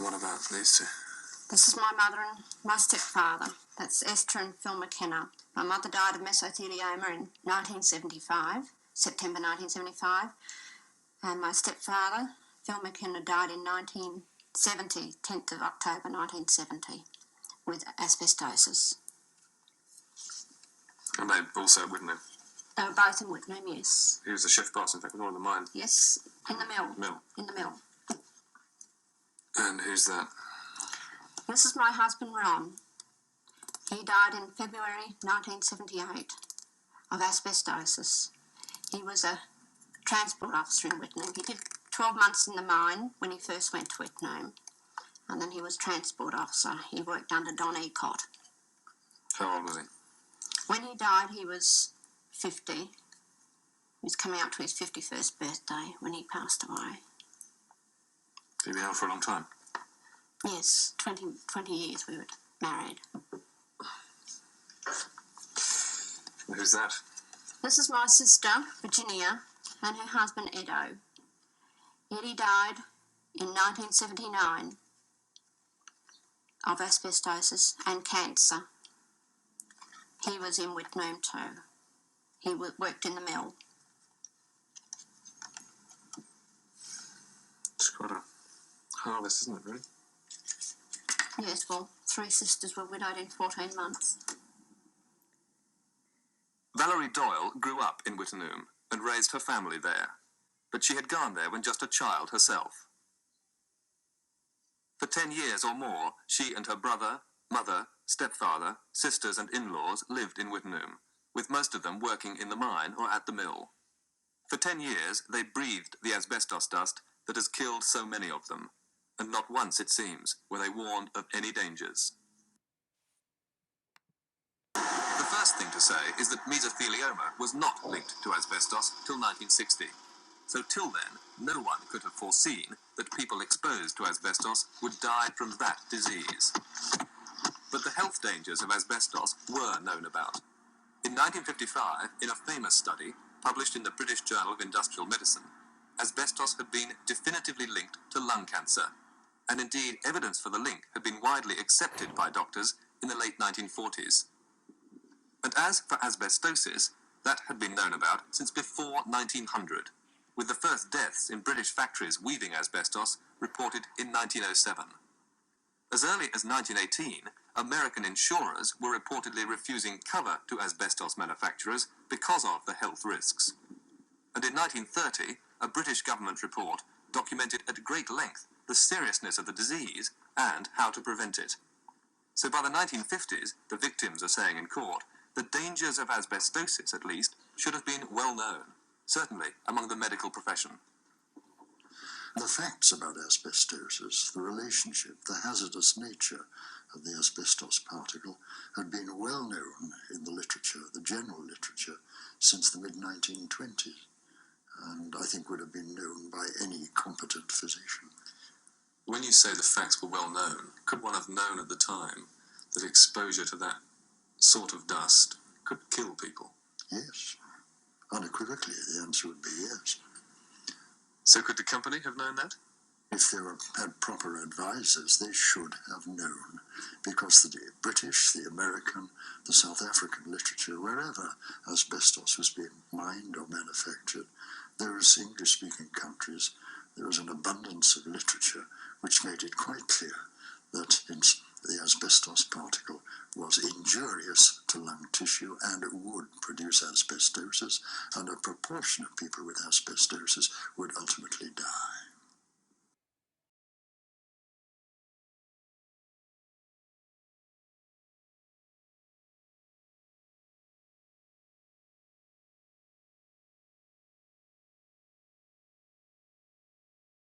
what about these two? This is my mother and my stepfather. That's Esther and Phil McKenna. My mother died of mesothelioma in 1975, September 1975. And my stepfather, Phil McKenna, died in 1970, 10th of October 1970, with asbestosis. And they also at Wittenoom? They were both in Wittenoom, yes. He was the shift boss, in fact, with all in the mine? Yes, in the mill. Mill? In the mill. And who's that? This is my husband, Ron. He died in February 1978 of asbestosis. He was a transport officer in Wittenoom. He did 12 months in the mine when he first went to Wittenoom, and then he was transport officer. He worked under Don Ecott. How old was he? When he died, he was 50. He was coming up to his 51st birthday when he passed away. He'd been out for a long time? Yes, 20 years we were married. And who's that? This is my sister, Virginia, and her husband, Edo. Eddie died in 1979 of asbestosis and cancer. He was in Wittenoom too. He worked in the mill. It's quite a harvest, isn't it, really? Yes, well, 3 sisters were widowed in 14 months. Valerie Doyle grew up in Wittenoom and raised her family there, but she had gone there when just a child herself. For 10 years or more, she and her brother, mother, stepfather, sisters and in-laws lived in Wittenoom, with most of them working in the mine or at the mill. For 10 years, they breathed the asbestos dust that has killed so many of them, and not once, it seems, were they warned of any dangers. The first thing to say is that mesothelioma was not linked to asbestos till 1960. So till then, no one could have foreseen that people exposed to asbestos would die from that disease. But the health dangers of asbestos were known about. In 1955, in a famous study published in the British Journal of Industrial Medicine, asbestos had been definitively linked to lung cancer, and indeed evidence for the link had been widely accepted by doctors in the late 1940s. And as for asbestosis, that had been known about since before 1900, with the first deaths in British factories weaving asbestos reported in 1907. As early as 1918, American insurers were reportedly refusing cover to asbestos manufacturers because of the health risks. And in 1930, a British government report documented at great length the seriousness of the disease and how to prevent it. So by the 1950s, the victims are saying in court, the dangers of asbestosis, at least, should have been well known, certainly among the medical profession. The facts about asbestosis, the relationship, the hazardous nature of the asbestos particle had been well known in the literature, the general literature, since the mid-1920s, and I think would have been known by any competent physician. When you say the facts were well known, could one have known at the time that exposure to that sort of dust could kill people? Yes. Unequivocally, the answer would be yes. So could the company have known that? If they had proper advisors, they should have known, because the British, the American, the South African literature, wherever asbestos was being mined or manufactured, those English-speaking countries, there was an abundance of literature which made it quite clear that the asbestos particle was injurious to lung tissue and would produce asbestosis, and a proportion of people with asbestosis would ultimately die.